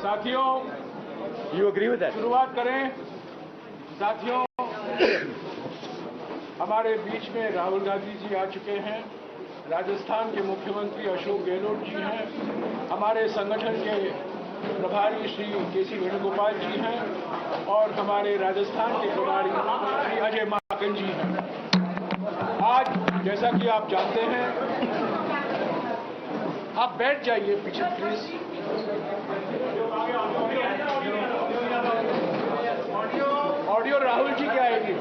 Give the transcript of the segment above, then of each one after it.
साथियों, You agree with that? शुरुआत करें। साथियों, हमारे बीच में राहुल गांधी जी आ चुके हैं, राजस्थान के मुख्यमंत्री अशोक गहलोत जी हैं, हमारे संगठन के प्रभारी श्री के.सी. वेणुगोपाल जी हैं और हमारे राजस्थान के प्रभारी श्री अजय माकन जी हैं। आज जैसा कि आप जानते हैं, आप बैठ जाइए पीछे प्लीज। ऑडियो राहुल जी की आएगी।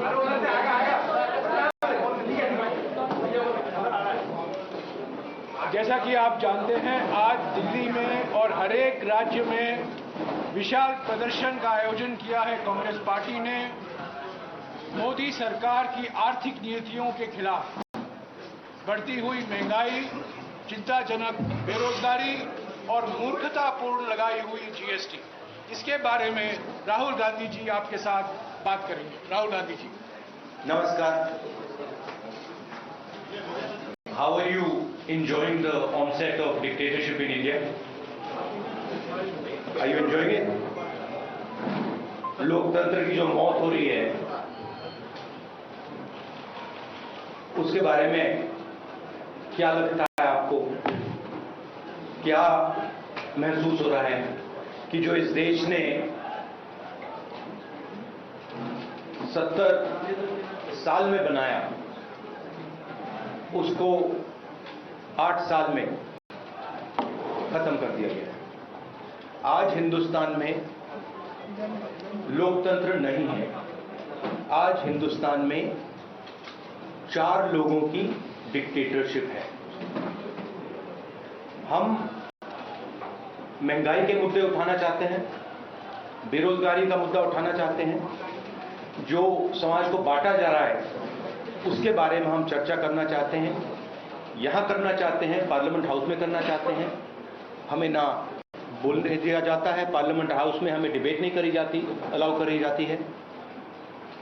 जैसा कि आप जानते हैं, आज दिल्ली में और हर एक राज्य में विशाल प्रदर्शन का आयोजन किया है कांग्रेस पार्टी ने मोदी सरकार की आर्थिक नीतियों के खिलाफ। बढ़ती हुई महंगाई, चिंताजनक बेरोजगारी और मूर्खतापूर्ण लगाई हुई जीएसटी, इसके बारे में राहुल गांधी जी आपके साथ बात करेंगे। Rahul Gandhi ji. Namaskar. How are you enjoying the onset of dictatorship in India? Are you enjoying it? लोकतंत्र की जो मौत हो रही है, उसके बारे में क्या लगता है आपको? क्या महसूस हो रहा है कि जो इस देश ने 70 साल में बनाया, उसको 8 साल में खत्म कर दिया गया। आज हिंदुस्तान में लोकतंत्र नहीं है। आज हिंदुस्तान में 4 लोगों की डिक्टेटरशिप है। हम महंगाई के मुद्दे उठाना चाहते हैं, बेरोजगारी का मुद्दा उठाना चाहते हैं, जो समाज को बांटा जा रहा है उसके बारे में हम चर्चा करना चाहते हैं। यहां करना चाहते हैं, पार्लियामेंट हाउस में करना चाहते हैं। हमें ना बोलने दिया जाता है, पार्लियामेंट हाउस में हमें डिबेट नहीं करी जाती, अलाउ करी जाती है,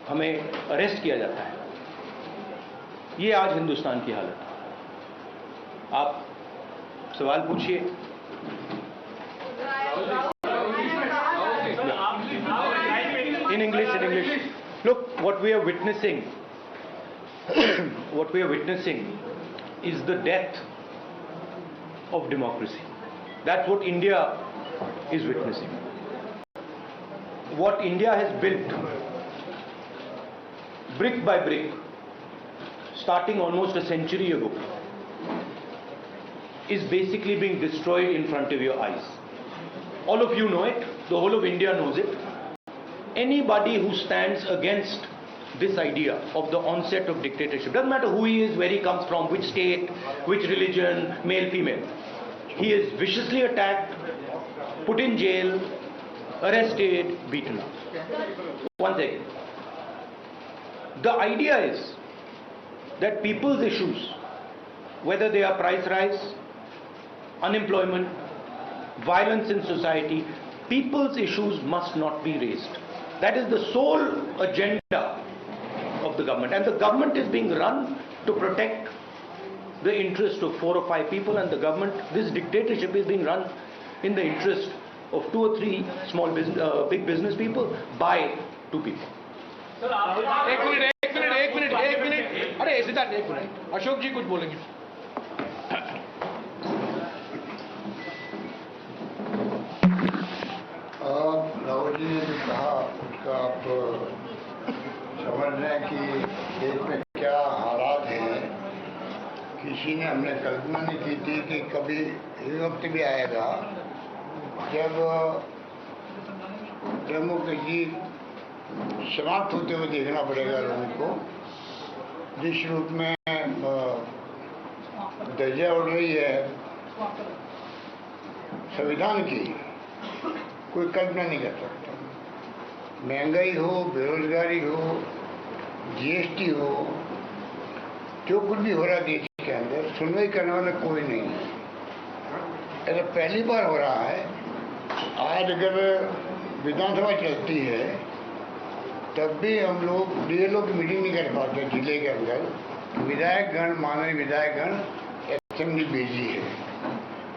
हमें अरेस्ट किया जाता है। ये आज हिंदुस्तान की हालत है। आप सवाल पूछिए। In English. Look, what we are witnessing is the death of democracy. That's what India is witnessing. What India has built, brick by brick, starting almost a century ago, is basically being destroyed in front of your eyes. All of you know it. The whole of India knows it. Anybody who stands against this idea of the onset of dictatorship, doesn't matter who he is, where he comes from, which state, which religion, male, female, he is viciously attacked, put in jail, arrested, beaten up. One thing, the idea is that people's issues, whether they are price rise, unemployment, violence in society, people's issues must not be raised. That is the sole agenda of the government, and the government is being run to protect the interest of 4 or 5 people, and the government, this dictatorship is being run in the interest of 2 or 3 big business people by 2 people. एक minute. अरे सिद्धार्थ, एक minute. Ashok जी कुछ बोलेंगे। राहुल जी ने जो कहा उसका आप समझ रहे हैं कि देश में क्या हालात हैं। किसी ने हमने कल्पना नहीं की थी कि कभी ये वक्त भी आएगा जब डेमोक्रेसी समाप्त होते हुए देखना पड़ेगा लोगों को। जिस रूप में दर्जा उड़ रही है संविधान की, कोई कल्पना नहीं कर सकता। महंगाई हो, बेरोजगारी हो, जीएसटी हो, जो कुछ भी हो रहा है देश के अंदर, सुनवाई करने वाला कोई नहीं है। ऐसा पहली बार हो रहा है। आज अगर विधानसभा चलती है तब भी हम लोग डीएलओ की मीटिंग नहीं कर पाते जिले के अंदर, विधायकगण, माननीय विधायकगण असेंबली बिजी है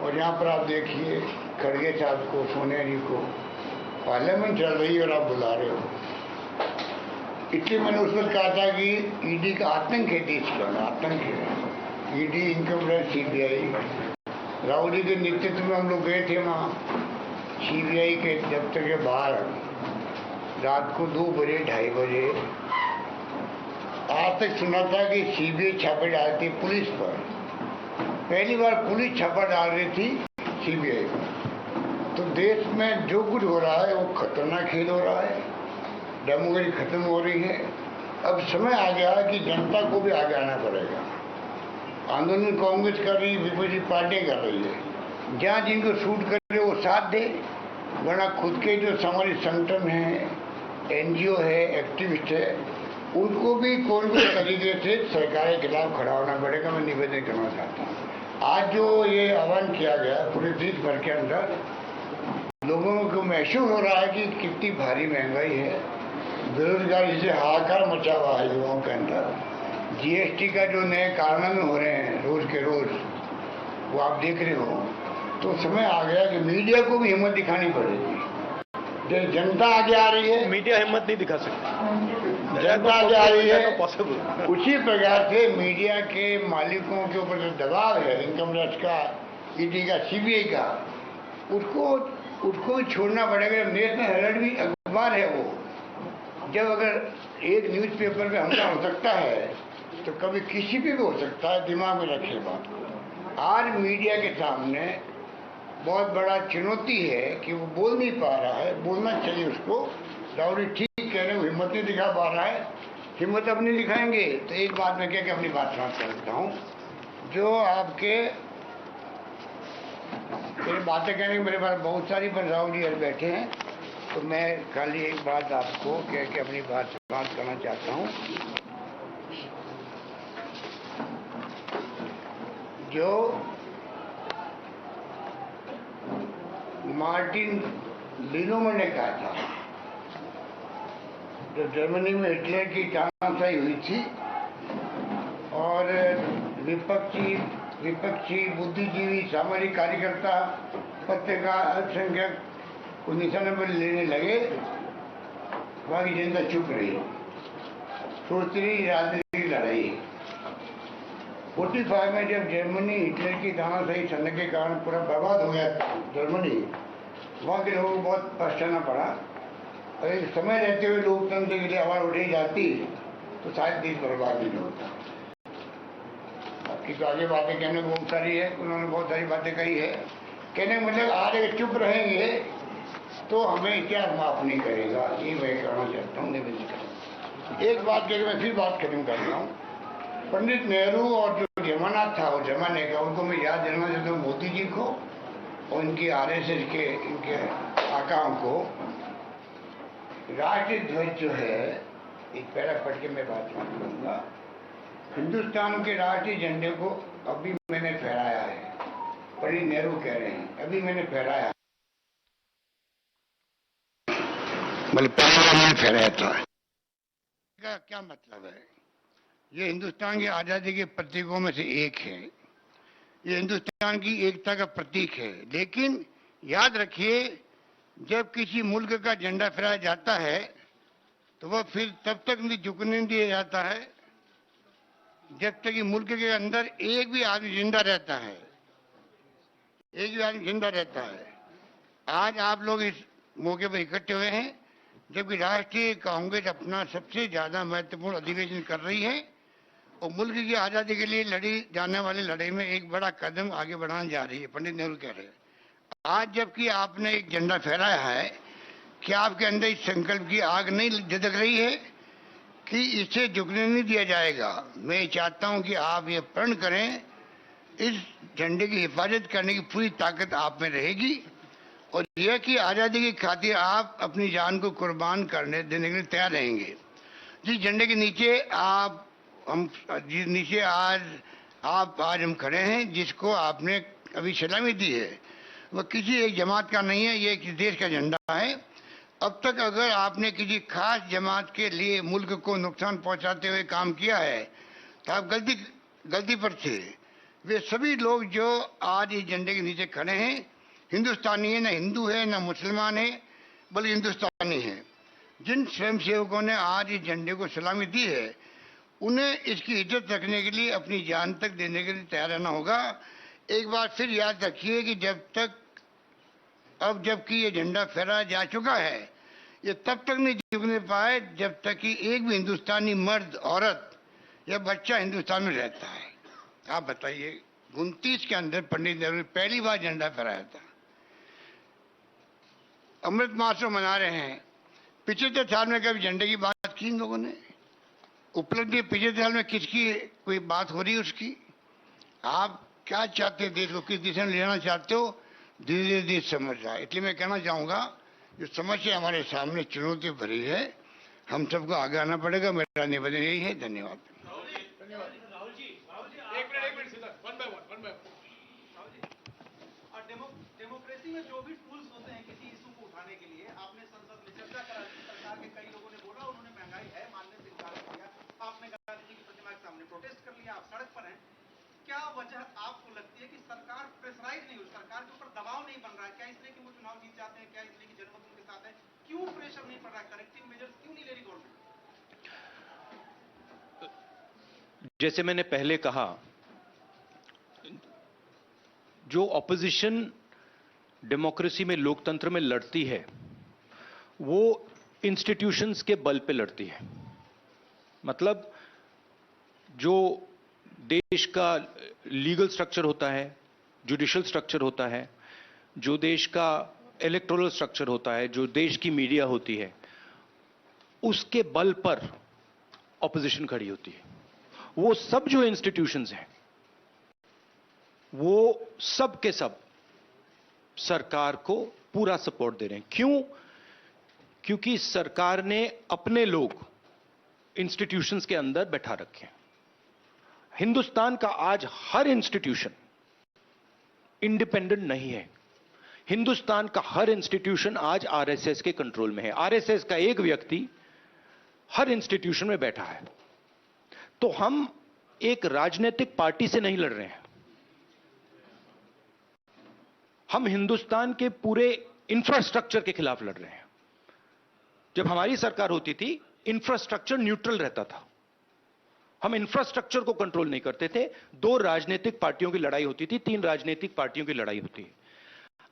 और यहाँ पर आप देखिए खड़गे साहब को, सोनिया जी को, पार्लियामेंट चल रही है और आप बुला रहे हो। इसलिए मैंने उस वक्त कहा था कि ईडी का आतंक है देश का, आतंक है। ED, income tax, CBI. Rahul ji के नेतृत्व में हम लोग गए थे वहाँ सीबीआई के दफ्तर के बाहर रात को 2 बजे, 2:30 बजे। आज तक सुना था कि सीबीआई छापे डालती पुलिस पर, पहली बार पुलिस छापा डाल रही थी सीबीआई पर। तो देश में जो कुछ हो रहा है वो खतरनाक खेल हो रहा है, डेमोक्रेसी खत्म हो रही है। अब समय आ गया कि जनता को भी आगे आना पड़ेगा। आंदोलन कांग्रेस कर रही, विपक्षी पार्टियां कर रही है। जहाँ जिनको सूट कर रहे वो साथ दे, वरना खुद के जो सामाजिक संगठन है, एनजीओ है, एक्टिविस्ट है, उनको भी कोई भी तरीके से सरकार के खिलाफ खड़ा होना पड़ेगा। मैं निवेदन करना चाहता हूँ। आज जो ये आह्वान किया गया पूरे देश भर के अंदर, लोगों को महसूस हो रहा है कि कितनी भारी महंगाई है, बेरोजगारी से हाहाकार मचा हुआ है युवाओं के अंदर। जीएसटी का जो नए कानून हो रहे हैं रोज के रोज, वो आप देख रहे हो। तो समय आ गया कि मीडिया को भी हिम्मत दिखानी पड़ेगी। जब जनता आगे आ रही है, मीडिया हिम्मत नहीं दिखा सकती, जनता आगे आ रही है, पॉसिबल। उसी प्रकार से मीडिया के मालिकों के ऊपर जो दबाव है, इनकम टैक्स का, ईडी का, सीबीआई का, उसको भी छोड़ना पड़ेगा। नेशनल हेराल्ड भी अखबार है वो, जब अगर एक न्यूज़पेपर पे हमला हो सकता है तो कभी किसी पे भी हो सकता है। दिमाग में रखिए बात को। आज मीडिया के सामने बहुत बड़ा चुनौती है कि वो बोल नहीं पा रहा है, बोलना चाहिए उसको। राहुल ठीक कह रहे हैं, वो हिम्मत नहीं दिखा पा रहा है। हिम्मत अपनी दिखाएंगे तो एक बात मैं कह के अपनी बात समाप्त कर देता हूँ। जो आपके मेरी बातें कहने की मेरे पास बहुत सारी, पर राहुल जी यार बैठे हैं, तो मैं खाली एक बात आपको कह के अपनी बात समाप्त करना चाहता हूँ। जो मार्टिन लिनोमन ने कहा था, जब जर्मनी में हिटलर की तानाशाही हुई थी और विपक्षी बुद्धिजीवी, सामाजिक कार्यकर्ता, पत्रकार, अल्पसंख्यक को निशाने पर लेने लगे, वहाँ की जनता चुप रही, सोचती रही राजनीतिक लड़ाई। 45 में जब जर्मनी हिटलर की तानाशाही चलने के कारण पूरा बर्बाद हो गया जर्मनी, वहाँ के लोगों को बहुत पछताना पड़ा। और एक समय रहते हुए लोकतंत्र के लिए आवाज उठाई जाती तो शायद देश बर्बाद नहीं होता। आपकी तो आगे बातें कहने को बहुत सारी है, उन्होंने बहुत सारी बातें कही है। कहने का मतलब आज अगर चुप रहेंगे तो हमें इतिहास माफ नहीं करेगा। ये मैं कहना चाहता हूँ, निवेदन करता। एक बात कहकर मैं फिर बात खत्म कर रहा हूँ। पंडित नेहरू और जो जमाना था वो जमाने का, उनको मैं याद देना चाहता हूँ, मोदी जी को और इनकी आरएसएस के इनके आकाओं को। राष्ट्रीय ध्वज जो है, एक पैरा पढ़ के मैं बात करूंगा। हिंदुस्तान के राष्ट्रीय झंडे को अभी मैंने फहराया है, पंडित नेहरू कह रहे हैं, अभी मैंने फहराया। मतलब पहले मैंने फहराया था, क्या मतलब है? ये हिंदुस्तान की आज़ादी के प्रतीकों में से एक है। ये हिंदुस्तान की एकता का प्रतीक है। लेकिन याद रखिए, जब किसी मुल्क का झंडा फहराया जाता है तो वह फिर तब तक नहीं झुकने नहीं दिया जाता है जब तक कि मुल्क के अंदर एक भी आदमी जिंदा रहता है, एक भी आदमी जिंदा रहता है। आज आप लोग इस मौके पर इकट्ठे हुए हैं जबकि राष्ट्रीय कांग्रेस अपना सबसे ज्यादा महत्वपूर्ण अधिवेशन कर रही है और मुल्क की आजादी के लिए लड़ी जाने वाली लड़ाई में एक बड़ा कदम आगे बढ़ाने जा रही है। पंडित नेहरू कह रहे हैं, आज जबकि आपने एक झंडा फहराया है, क्या आपके अंदर इस संकल्प की आग नहीं झदक रही है कि इसे झुकने नहीं दिया जाएगा? मैं चाहता हूं कि आप ये प्रण करें, इस झंडे की हिफाजत करने की पूरी ताकत आप में रहेगी और यह कि आज़ादी की खातिर आप अपनी जान को कुर्बान करने देने के लिए तैयार रहेंगे। जिस झंडे के नीचे आज हम खड़े हैं, जिसको आपने अभी सलामी दी है, वह किसी एक जमात का नहीं है, ये एक देश का झंडा है। अब तक अगर आपने किसी खास जमात के लिए मुल्क को नुकसान पहुंचाते हुए काम किया है तो आप गलती पर थे। वे सभी लोग जो आज इस झंडे के नीचे खड़े हैं हिंदुस्तानी है, ना हिंदू है ना मुसलमान है, बल्कि हिंदुस्तानी है। जिन स्वयंसेवकों ने आज इस झंडे को सलामी दी है उन्हें इसकी इज्जत रखने के लिए अपनी जान तक देने के लिए तैयार रहना होगा। एक बार फिर याद रखिए कि जबकि ये झंडा फहराया जा चुका है, ये तब तक नहीं झुकने पाए जब तक कि एक भी हिंदुस्तानी मर्द, औरत या बच्चा हिंदुस्तान में रहता है। आप बताइए, 29 के अंदर पंडित नेहरू ने पहली बार झंडा फहराया था। अमृत महोत्सव मना रहे हैं, पिछले साल में कभी झंडे की बात की इन लोगों ने? उपलब्धि पिछले साल में किसकी कोई बात हो रही है उसकी? आप क्या चाहते हैं, देश को किस दिशा में लेना चाहते हो, धीरे धीरे देश समझ रहा है। इसलिए मैं कहना चाहूंगा जो समस्या हमारे सामने चुनौती भरी है, हम सबको आगे आना पड़ेगा। मेरा निवेदन यही है। धन्यवाद। डेमोक्रेसी में जो भी टूल्स होते हैं किसी इशू को उठाने के लिए, आपने संसद में चर्चा करा दी, सरकार के कई लोगों ने बोला, उन्होंने महंगाई है मानने से इनकार किया, आपने गांधी जी की प्रतिमा के सामने प्रोटेस्ट कर लिया, आप सड़क पर हैं। क्या वजह आपको लगती है कि सरकार प्रेशराइज नहीं हुई, सरकार के ऊपर दबाव नहीं बन रहा है? क्या इसलिए कि वो चुनाव जीत जाते हैं? क्या इसलिए कि जनमत उनके साथ है? क्यों प्रेशर नहीं पड़ रहा है? करेक्टिव मेजर्स क्यों नहीं ले रही गवर्नमेंट? जैसे मैंने पहले कहा, जो ऑपोजिशन डेमोक्रेसी में, लोकतंत्र में लड़ती है, वो इंस्टीट्यूशंस के बल पे लड़ती है। मतलब जो देश का लीगल स्ट्रक्चर होता है, जुडिशियल स्ट्रक्चर होता है, जो देश का इलेक्टोरल स्ट्रक्चर होता है, जो देश की मीडिया होती है, उसके बल पर ऑपोजिशन खड़ी होती है। वो सब जो इंस्टीट्यूशंस हैं, वो सब के सब सरकार को पूरा सपोर्ट दे रहे हैं। क्यों? क्योंकि सरकार ने अपने लोग इंस्टीट्यूशंस के अंदर बैठा रखे हैं। हिंदुस्तान का आज हर इंस्टीट्यूशन इंडिपेंडेंट नहीं है। हिंदुस्तान का हर इंस्टीट्यूशन आज आरएसएस के कंट्रोल में है। आरएसएस का एक व्यक्ति हर इंस्टीट्यूशन में बैठा है। तो हम एक राजनीतिक पार्टी से नहीं लड़ रहे हैं, हम हिंदुस्तान के पूरे इंफ्रास्ट्रक्चर के खिलाफ लड़ रहे हैं। जब हमारी सरकार होती थी, इंफ्रास्ट्रक्चर न्यूट्रल रहता था, हम इंफ्रास्ट्रक्चर को कंट्रोल नहीं करते थे। 2 राजनीतिक पार्टियों की लड़ाई होती थी, 3 राजनीतिक पार्टियों की लड़ाई होती है।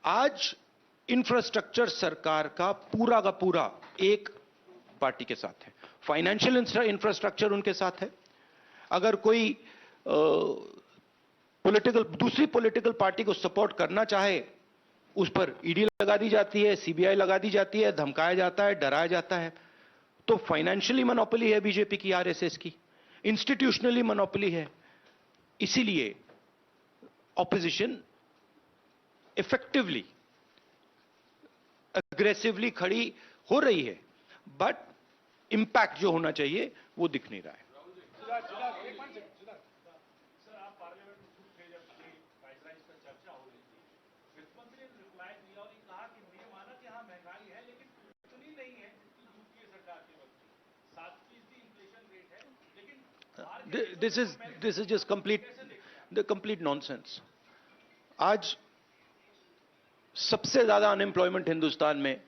आज इंफ्रास्ट्रक्चर सरकार का पूरा एक पार्टी के साथ है। फाइनेंशियल इंफ्रास्ट्रक्चर उनके साथ है। अगर कोई दूसरी पॉलिटिकल पार्टी को सपोर्ट करना चाहे, उस पर ईडी लगा दी जाती है, सीबीआई लगा दी जाती है, धमकाया जाता है, डराया जाता है। तो फाइनेंशियली मोनोपोली है बीजेपी की, आरएसएस की, इंस्टीट्यूशनली मोनोपोली है। इसीलिए ऑपोजिशन इफेक्टिवली, अग्रेसिवली खड़ी हो रही है, बट इंपैक्ट जो होना चाहिए वो दिख नहीं रहा है। This is just complete nonsense. आज सबसे ज्यादा अनएम्प्लॉयमेंट हिंदुस्तान में,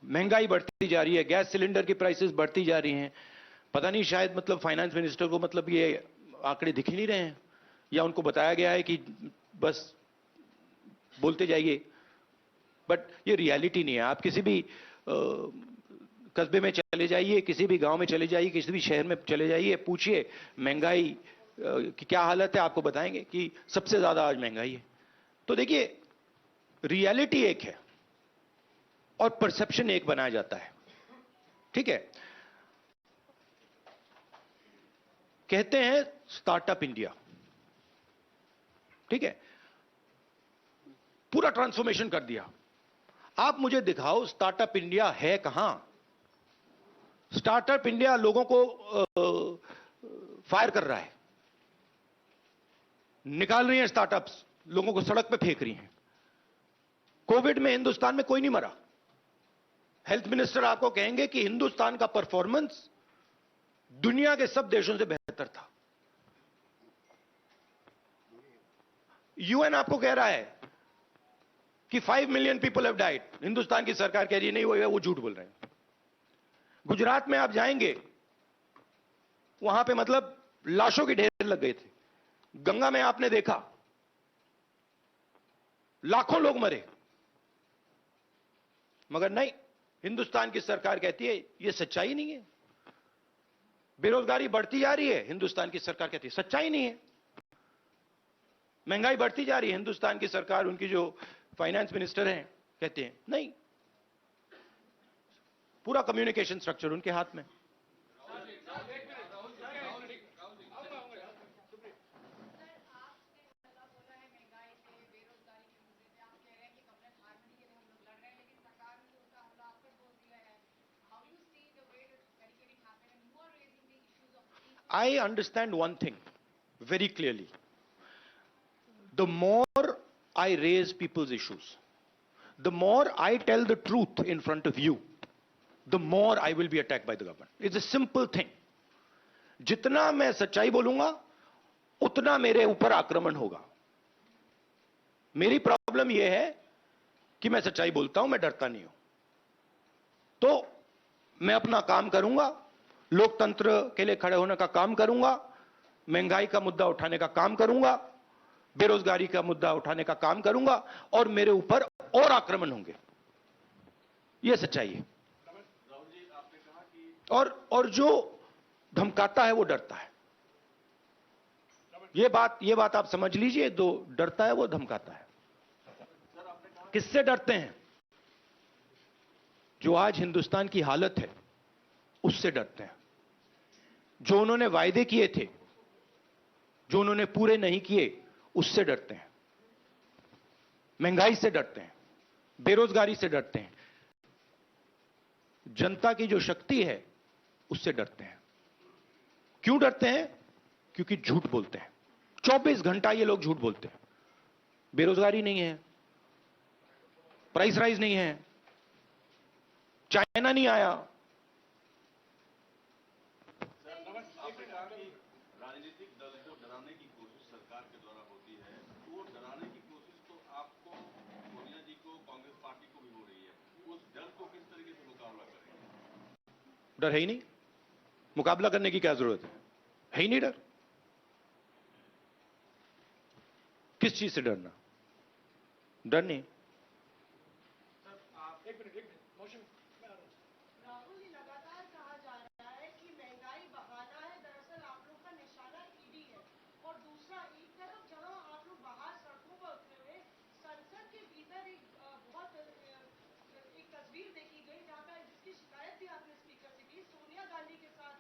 महंगाई बढ़ती जा रही है, गैस सिलेंडर की प्राइसेस बढ़ती जा रही हैं। पता नहीं, शायद मतलब फाइनेंस मिनिस्टर को मतलब ये आंकड़े दिख ही नहीं रहे हैं, या उनको बताया गया है कि बस बोलते जाइए, बट ये रियलिटी नहीं है। आप किसी भी कस्बे में चले जाइए, किसी भी गांव में चले जाइए, किसी भी शहर में चले जाइए, पूछिए महंगाई की क्या हालत है, आपको बताएंगे कि सबसे ज्यादा आज महंगाई है। तो देखिए, रियलिटी एक है और परसेप्शन एक बनाया जाता है। ठीक है, कहते हैं स्टार्टअप इंडिया, ठीक है, पूरा ट्रांसफॉर्मेशन कर दिया। आप मुझे दिखाओ स्टार्टअप इंडिया है कहां? स्टार्टअप इंडिया लोगों को फायर कर रहा है, निकाल रही है स्टार्टअप्स, लोगों को सड़क पे फेंक रही हैं। कोविड में हिंदुस्तान में कोई नहीं मरा। हेल्थ मिनिस्टर आपको कहेंगे कि हिंदुस्तान का परफॉर्मेंस दुनिया के सब देशों से बेहतर था। यूएन आपको कह रहा है कि 5 million people have died, Hindustan की सरकार कह रही है नहीं हुआ, वो झूठ बोल रहे हैं। गुजरात में आप जाएंगे, वहां पे मतलब लाशों के ढेर लग गए थे। गंगा में आपने देखा लाखों लोग मरे, मगर नहीं, हिंदुस्तान की सरकार कहती है यह सच्चाई नहीं है। बेरोजगारी बढ़ती जा रही है, हिंदुस्तान की सरकार कहती है सच्चाई नहीं है। महंगाई बढ़ती जा रही है, हिंदुस्तान की सरकार, उनकी जो फाइनेंस मिनिस्टर हैं, कहते हैं नहीं। पूरा कम्युनिकेशन स्ट्रक्चर उनके हाथ में। I understand one thing very clearly. The more I raise people's issues, the more I tell the truth in front of you, the more I will be attacked by the government. It's a simple thing. जितना मैं सच्चाई बोलूंगा, उतना मेरे ऊपर आक्रमण होगा। मेरी प्रॉब्लम यह है कि मैं सच्चाई बोलता हूं, मैं डरता नहीं हूं। तो मैं अपना काम करूंगा, लोकतंत्र के लिए खड़े होने का काम करूंगा, महंगाई का मुद्दा उठाने का काम करूंगा, बेरोजगारी का मुद्दा उठाने का काम करूंगा, और मेरे ऊपर और आक्रमण होंगे। यह सच्चाई है। और जो धमकाता है वो डरता है। ये बात आप समझ लीजिए, जो डरता है वो धमकाता है। किससे डरते हैं? जो आज हिंदुस्तान की हालत है उससे डरते हैं। जो उन्होंने वायदे किए थे, जो उन्होंने पूरे नहीं किए, उससे डरते हैं। महंगाई से डरते हैं, बेरोजगारी से डरते हैं, जनता की जो शक्ति है उससे डरते हैं। क्यों डरते हैं? क्योंकि झूठ बोलते हैं। 24 घंटा ये लोग झूठ बोलते हैं। बेरोजगारी नहीं है, प्राइस राइज नहीं है, चाइना नहीं आया। राजनीतिक दल को डराने की कोशिश सरकार के द्वारा होती है, तो वो डराने की कोशिश तो आपको, सोनिया जी को, कांग्रेस पार्टी को भी हो रही है। उस डर को किस तरीके से मुकाबला करेंगे? डर है ही नहीं, मुकाबला करने की क्या जरूरत है ही नहीं डर। किस चीज से डरना? डर नहीं। राहुल जी, लगातार कहा जा रहा है कि महंगाई बहाना है, दरअसल आप लोग का निशाना ईडी है। और दूसरा, एक तरफ जहां आप लोग बाहर सड़कों पर उतरे हुए, संसद के भीतर एक तस्वीर देखी गई जहां पर जिसकी शिकायत भी आपने स्पीकर से की, सोनिया गांधी के साथ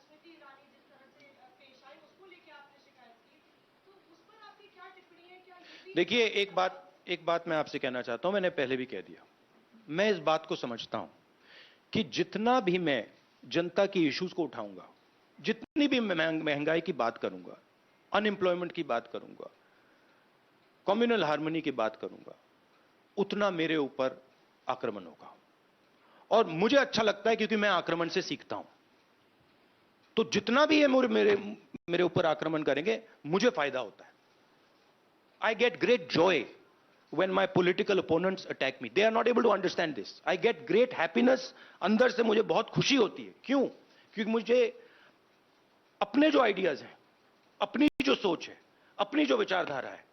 स्मृति ईरानी जिस तरह से पेश आई, उसको लेकर आपने शिकायत की, तो उस पर आपकी क्या टिप्पणी है? क्या देखिए, एक बात मैं आपसे कहना चाहता हूं, मैंने पहले भी कह दिया। मैं इस बात को समझता हूं कि जितना भी मैं जनता की इश्यूज को उठाऊंगा, जितनी भी महंगाई की बात करूंगा, अनएम्प्लॉयमेंट की बात करूंगा, कम्युनल हार्मनी की बात करूंगा, उतना मेरे ऊपर आक्रमण होगा। और मुझे अच्छा लगता है क्योंकि मैं आक्रमण से सीखता हूं। तो जितना भी ये मेरे ऊपर आक्रमण करेंगे, मुझे फायदा होता है। I get great joy when my political opponents attack me. They are not able to understand this. I get great happiness. अंदर से मुझे बहुत खुशी होती है। क्यों? क्योंकि मुझे अपने जो आइडियाज हैं, अपनी जो सोच है, अपनी जो विचारधारा है,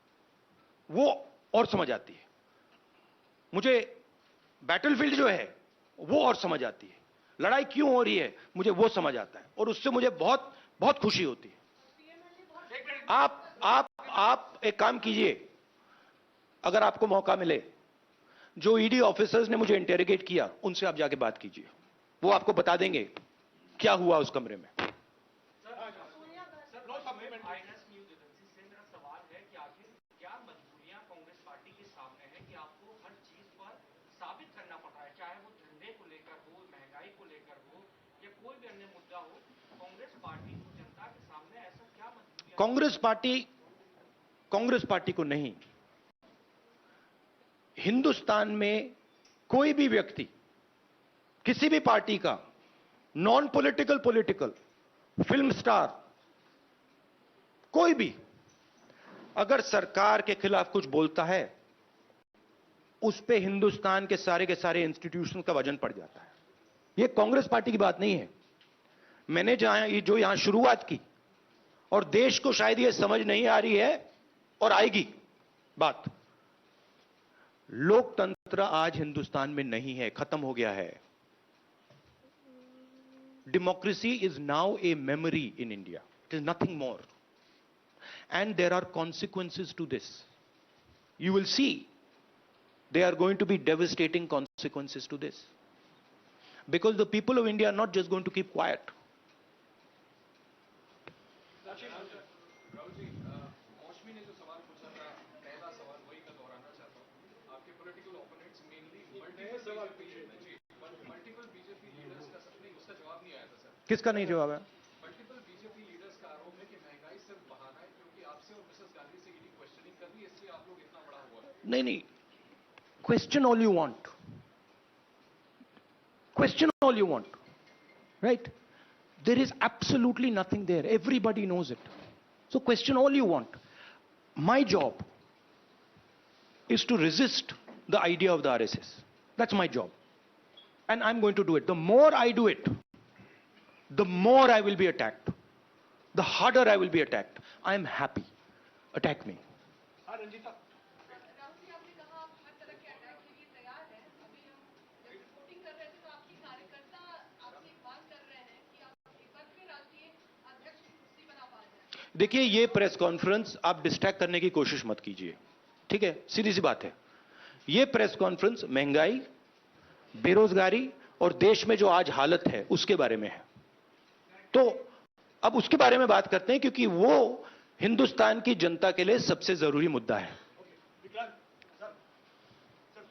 वो और समझ आती है। मुझे बैटलफील्ड जो है वो और समझ आती है। लड़ाई क्यों हो रही है, मुझे वो समझ आता है, और उससे मुझे बहुत बहुत खुशी होती है। आप एक काम कीजिए, अगर आपको मौका मिले, जो ईडी ऑफिसर्स ने मुझे इंटेरोगेट किया, उनसे आप जाके बात कीजिए। वो आपको बता देंगे क्या हुआ उस कमरे में। साबित करना पड़ रहा है, चाहे वो झंडे को लेकर हो, महंगाई को लेकर हो, या कोई भी अन्य मुद्दा हो, कांग्रेस पार्टी को जनता के सामने ऐसा क्या मजबूरियां? कांग्रेस पार्टी को नहीं, हिंदुस्तान में कोई भी व्यक्ति किसी भी पार्टी का non political, political, film star, कोई भी अगर सरकार के खिलाफ कुछ बोलता है, उस पे हिंदुस्तान के सारे इंस्टीट्यूशन का वजन पड़ जाता है। ये कांग्रेस पार्टी की बात नहीं है। मैंने जो यहां शुरुआत की, और देश को शायद ये समझ नहीं आ रही है और आएगी बात, लोकतंत्र आज हिंदुस्तान में नहीं है, खत्म हो गया है। Democracy is now a memory in India, it is nothing more, and there are consequences to this. You will see there are going to be devastating consequences to this, because the people of India are not just going to keep quiet. Rahul ji, Mausami ने जो सवाल पूछा था, पहला सवाल वही का दोहराना चाहता हूँ। आपके political opponents mainly multiple BJP leaders का नहीं, उसका जवाब नहीं आया था सर। किसका नहीं जवाब है? मल्टीपल बीजेपी लीडर्स का आरोप है कि महंगाई सिर्फ बहाना है, क्योंकि आपसे और मिसेस गांधी से ईडी क्वेश्चनिंग कर रही है, इसलिए आप लोग इतना बड़ा हुआ है। नहीं, question all you want, question all you want, right? There is absolutely nothing there, everybody knows it, so question all you want. My job is to resist the idea of the RSS. That's my job, and I'm going to do it. The more I do it, the more I will be attacked, the harder I will be attacked. I'm happy, attack me. Ranjita, Rahul ji, आपने कहा आप हर तरह के attack के लिए तैयार हैं। अभी हम जब रिपोर्टिंग कर रहे थे तो आपकी कार्यकर्ता आपसे एक बात कर रहे हैं कि आप एक बार फिर राष्ट्रीय अध्यक्ष की कुर्सी बना पा जाए। देखिए, ये प्रेस कॉन्फ्रेंस आप डिस्ट्रैक्ट करने की कोशिश मत कीजिए, ठीक है? सीधी सी बात है। ये प्रेस कॉन्फ्रेंस महंगाई, बेरोजगारी और देश में जो आज हालत है उसके बारे में है। तो अब उसके बारे में बात करते हैं, क्योंकि वो हिंदुस्तान की जनता के लिए सबसे जरूरी मुद्दा है। विक्रांत सर,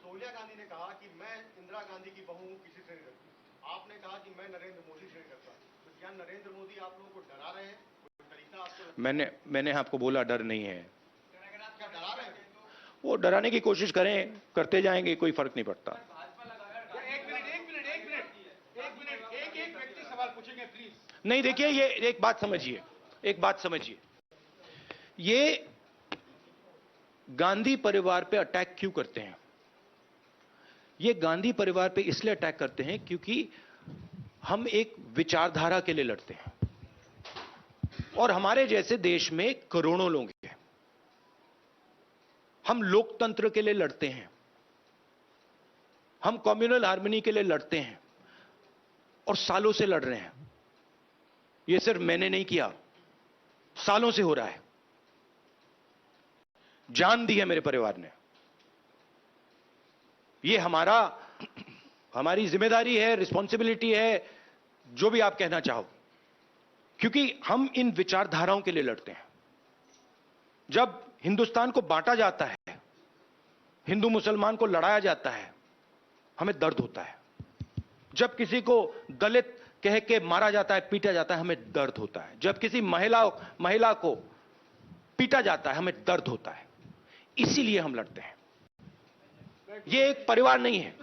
सोनिया गांधी ने कहा कि मैं इंदिरा गांधी की बहू हूं, किसी से नहीं डरती। आपने कहा कि मैं नरेंद्र मोदी से नहीं डरता। तो क्या नरेंद्र मोदी आप लोगों को डरा रहे हैं? कोई तरीका आपको मैंने आपको बोला डर नहीं है। क्या डरा रहे हैं? वो डराने की कोशिश करें, करते जाएंगे, कोई फर्क नहीं पड़ता। एक व्यक्ति सवाल पूछेंगे प्लीज। नहीं, देखिए, ये एक बात समझिए, ये गांधी परिवार पे अटैक क्यों करते हैं? ये गांधी परिवार पे इसलिए अटैक करते हैं क्योंकि हम एक विचारधारा के लिए लड़ते हैं, और हमारे जैसे देश में करोड़ों लोग हैं। हम लोकतंत्र के लिए लड़ते हैं, हम कम्युनल हार्मनी के लिए लड़ते हैं, और सालों से लड़ रहे हैं। ये सिर्फ मैंने नहीं किया, सालों से हो रहा है। जान दी है मेरे परिवार ने। ये हमारी जिम्मेदारी है, रिस्पॉन्सिबिलिटी है, जो भी आप कहना चाहो, क्योंकि हम इन विचारधाराओं के लिए लड़ते हैं। जब हिंदुस्तान को बांटा जाता है, हिंदू मुसलमान को लड़ाया जाता है, हमें दर्द होता है। जब किसी को दलित कह के मारा जाता है, पीटा जाता है, हमें दर्द होता है। जब किसी महिला को पीटा जाता है, हमें दर्द होता है। इसीलिए हम लड़ते हैं। ये एक परिवार नहीं है,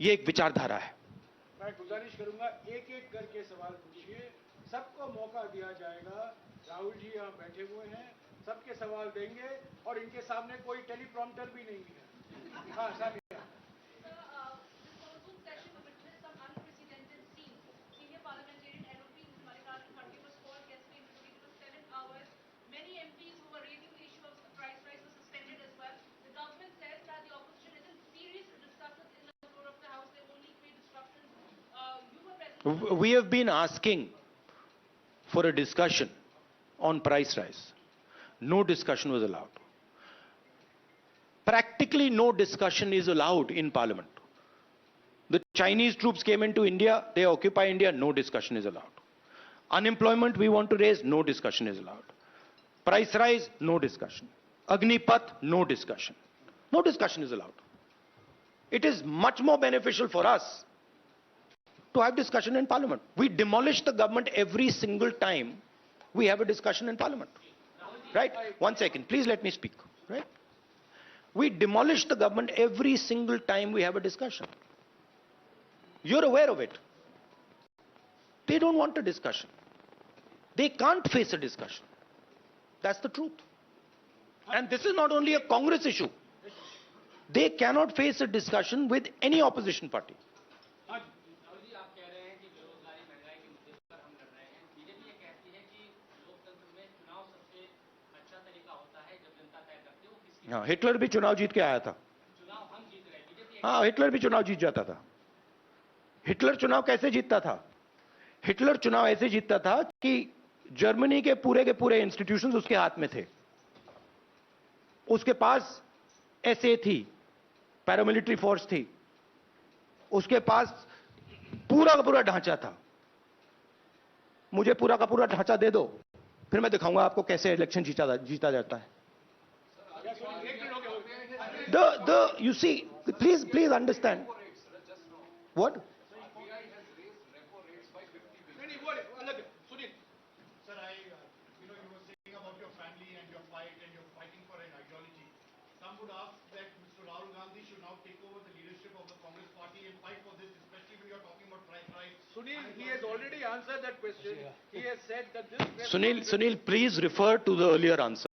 ये एक विचारधारा है। मैं गुजारिश करूंगा, एक एक करके सवाल पूछिए, सबको मौका दिया जाएगा। राहुल जी यहाँ बैठे हुए हैं, सबके सवाल देंगे, और इनके सामने कोई टेलीप्रॉम्प्टर भी नहीं है। हाँ साहब, We have been asking for a discussion on price rise. No discussion was allowed. Practically no discussion is allowed in Parliament. The Chinese troops came into India, they occupy India, no discussion is allowed. Unemployment we want to raise, no discussion is allowed. Price rise, no discussion. Agnipath, no discussion. No discussion is allowed. It is much more beneficial for us to have discussion in Parliament. We demolish the government every single time we have a discussion in Parliament. Right? 1 second, please let me speak. Right? We demolish the government every single time we have a discussion. You're aware of it. they don't want a discussion. They can't face a discussion. That's the truth. And this is not only a Congress issue. They cannot face a discussion with any opposition party. Rahul ji, आप कह रहे हैं कि बेरोजगारी महंगाई के मुद्दे पर हम लड़ रहे हैं। बीजेपी ये कहती है कि लोकतंत्र में चुनाव सबसे अच्छा तरीका होता है जब जनता तय करती है वो किसकी। हाँ, हिटलर भी चुनाव जीत के आया था। चुनाव हम जीत रहे हैं। बीजेपी हाँ, हिटलर भी चुनाव जीत जाता था। हिटलर चुनाव कैसे जीतता था? हिटलर चुनाव ऐसे जीतता था कि जर्मनी के पूरे इंस्टीट्यूशंस उसके हाथ में थे। उसके पास एसए थी, पैरामिलिट्री फोर्स थी, उसके पास पूरा का पूरा ढांचा था। मुझे पूरा का पूरा ढांचा दे दो, फिर मैं दिखाऊंगा आपको कैसे इलेक्शन जीता जाता है। You see, please understand. What? Sir, you were saying about your family and your fight and you're fighting for an ideology. Some would ask that Mr. Rahul Gandhi should now take over the leadership of the Congress party and fight for this, especially when you're talking about price rise. Sunil, he has already answered that question. He has said that this... Sunil, please refer to the earlier answer.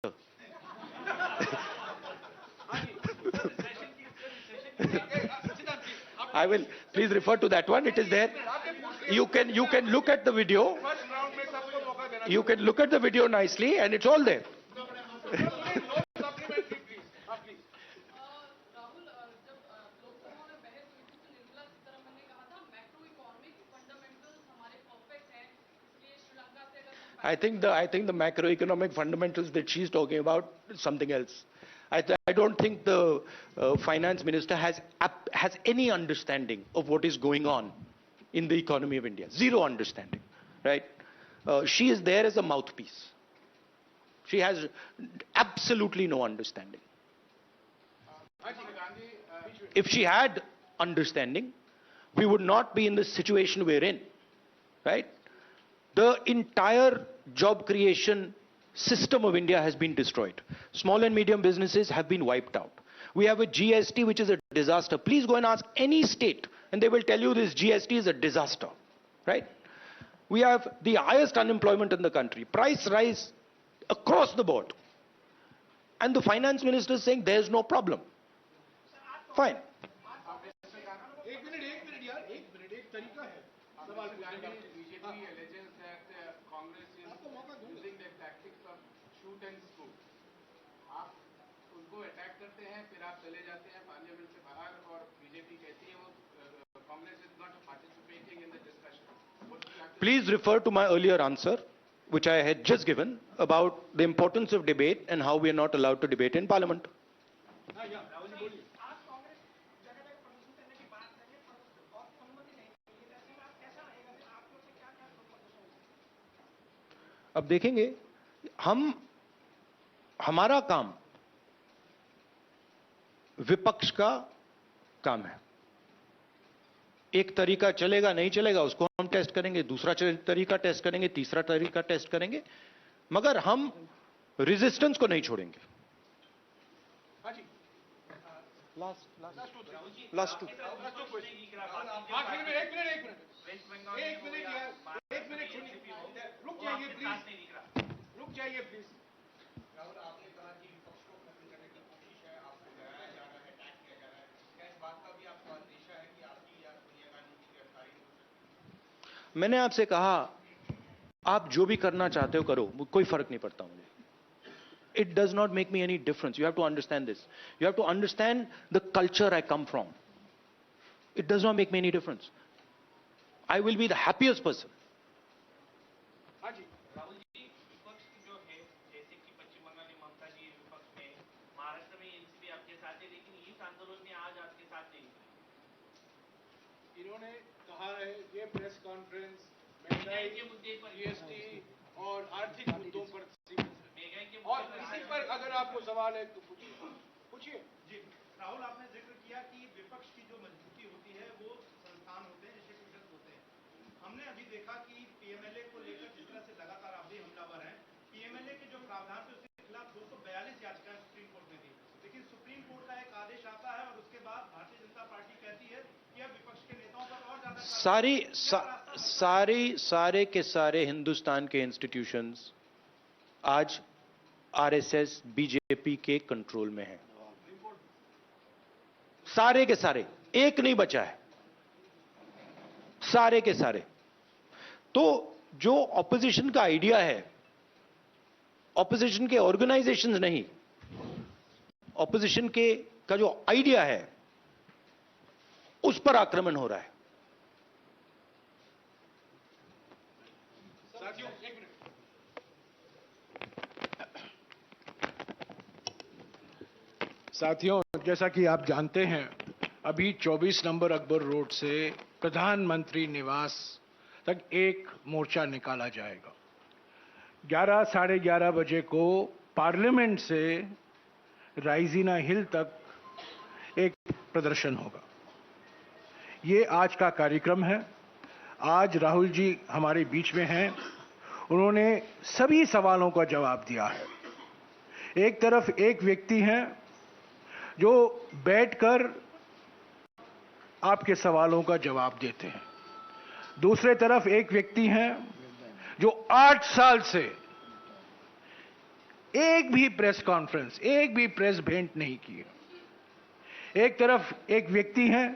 I will, please refer to that one. It is there. You can look at the video. You can look at the video nicely, and it's all there. Rahul, जब लोकसभा में बहस हुई थी तो निर्मला सीतारमण ने कहा था macro economic fundamentals हमारे परफेक्ट हैं, इसलिए श्रीलंका से अगर I think the macroeconomic fundamentals that she's talking about is something else. I don't think the finance minister has any understanding of what is going on in the economy of India. Zero understanding, right? She is there as a mouthpiece. She has absolutely no understanding. If she had understanding, we would not be in the situation we're in, right? The entire job creation system of India has been destroyed. Small and medium businesses have been wiped out. We have a GST which is a disaster. Please go and ask any state and they will tell you this GST is a disaster, right? We have the highest unemployment in the country. Price rise across the board. And the finance minister is saying there's no problem. Fine. एक minute यार, एक तरीका है सवाल पूछने का। BJP alleges that Congress is using the tactics of shoot and scoop. आप उनको अटैक करते हैं, फिर आप चले जाते हैं पार्लियामेंट से बाहर और बीजेपी कहती है वो Congress is not participating in the discussion. Please refer to my earlier answer, which I had just given, about the importance of debate and how we are not allowed to debate in Parliament. आप कांग्रेस जगह जगह प्रदर्शन करने की बात करेंगे और अनुमति नहीं मिली, ऐसे में आप कैसा रहेगा? आप लोग से क्या क्या प्रदर्शन होगा? अब देखेंगे, हमारा काम विपक्ष का काम है। एक तरीका चलेगा नहीं चलेगा उसको हम टेस्ट करेंगे, दूसरा तरीका टेस्ट करेंगे, तीसरा तरीका टेस्ट करेंगे, मगर हम रेजिस्टेंस को नहीं छोड़ेंगे। लास्ट टू आखिर में एक मिनट यार, रुक जाइए प्लीज। राहुल, आपने कहा कि विपक्ष को खत्म करने की कोशिश है, आपको डराया जा रहा है, अटैक किया जा रहा है। क्या इस बात का भी आपको अंदेशा है कि आपकी या सोनिया गांधी की गिरफ्तारी हो सकती है? मैंने आपसे कहा आप जो भी करना चाहते हो करो, कोई फर्क नहीं पड़ता मुझे। It does not make me any difference. You have to understand this. You have to understand the culture I come from. It does not make me any difference. I will be the happiest person. Rahul ji, विपक्ष जो है, जैसे कि पश्चिम बंगाल में ममता जी विपक्ष में, महाराष्ट्र में NCP आपके साथ है, लेकिन इस आंदोलन में आज आपके साथ नहीं। इन्होंने कहा है ये प्रेस कॉन्फ्रेंस महंगाई के मुद्दे पर, जीएसटी और आर्थिक मुद्दों पर महंगाई के और इसी पर अगर आपको सवाल है तो पूछिए। जी, राहुल, आपने जिक्र किया कि विपक्ष की जो मजबूती होती है वो संस्थान होते हैं, इंस्टीट्यूशंस होते हैं। हमने अभी देखा कि पीएमएलए को लेकर जिस तरह से लगातार आप भी हमलावर हैं, पीएमएलए के जो प्रावधान थे उसके खिलाफ 242 याचिकाएं सुप्रीम कोर्ट में दी, लेकिन सुप्रीम कोर्ट का एक आदेश आता है और उसके बाद भारतीय जनता पार्टी कहती है कि अब विपक्ष के नेताओं पर और ज्यादा सारे के सारे हिंदुस्तान के इंस्टीट्यूशंस आज आरएसएस बीजेपी के कंट्रोल में हैं। सारे के सारे, एक नहीं बचा है, सारे के सारे। तो जो ऑपोजिशन का आइडिया है, ऑपोजिशन के ऑर्गेनाइजेशंस नहीं, ऑपोजिशन का जो आइडिया है उस पर आक्रमण हो रहा है। साथियों, जैसा कि आप जानते हैं, अभी 24 नंबर अकबर रोड से प्रधानमंत्री निवास तक एक मोर्चा निकाला जाएगा। 11 साढ़े 11 बजे को पार्लियामेंट से राइजीना हिल तक एक प्रदर्शन होगा। ये आज का कार्यक्रम है। आज राहुल जी हमारे बीच में हैं। उन्होंने सभी सवालों का जवाब दिया है। एक तरफ एक व्यक्ति हैं जो बैठकर आपके सवालों का जवाब देते हैं, दूसरे तरफ एक व्यक्ति हैं जो 8 साल से एक भी प्रेस कॉन्फ्रेंस, एक भी प्रेस भेंट नहीं की है। एक तरफ एक व्यक्ति हैं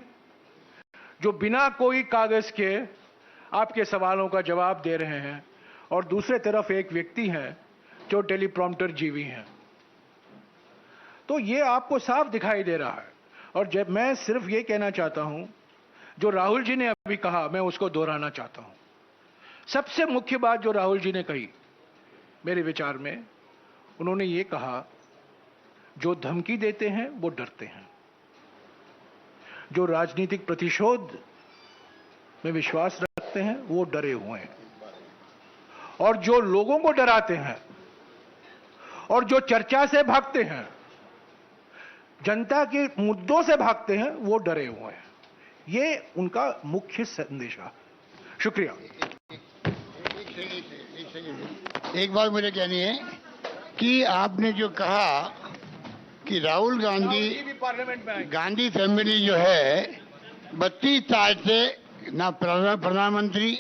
जो बिना कोई कागज के आपके सवालों का जवाब दे रहे हैं, और दूसरे तरफ एक व्यक्ति हैं जो टेलीप्रॉम्प्टर जीवी हैं। तो ये आपको साफ दिखाई दे रहा है। और जब मैं सिर्फ ये कहना चाहता हूं, जो राहुल जी ने अभी कहा, मैं उसको दोहराना चाहता हूं। सबसे मुख्य बात जो राहुल जी ने कही, मेरे विचार में, उन्होंने ये कहा, जो धमकी देते हैं वो डरते हैं, जो राजनीतिक प्रतिशोध में विश्वास रखते हैं वो डरे हुए हैं, और जो लोगों को डराते हैं और जो चर्चा से भागते हैं, जनता के मुद्दों से भागते हैं, वो डरे हुए हैं। ये उनका मुख्य संदेश है। शुक्रिया। एक बात मुझे कहनी है कि आपने जो कहा कि राहुल गांधी फैमिली जो है 32 साल से ना प्रधानमंत्री,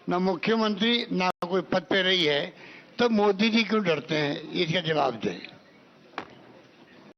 ना मुख्यमंत्री, ना कोई पद पे रही है, तो मोदी जी क्यों डरते हैं? इसका जवाब दें।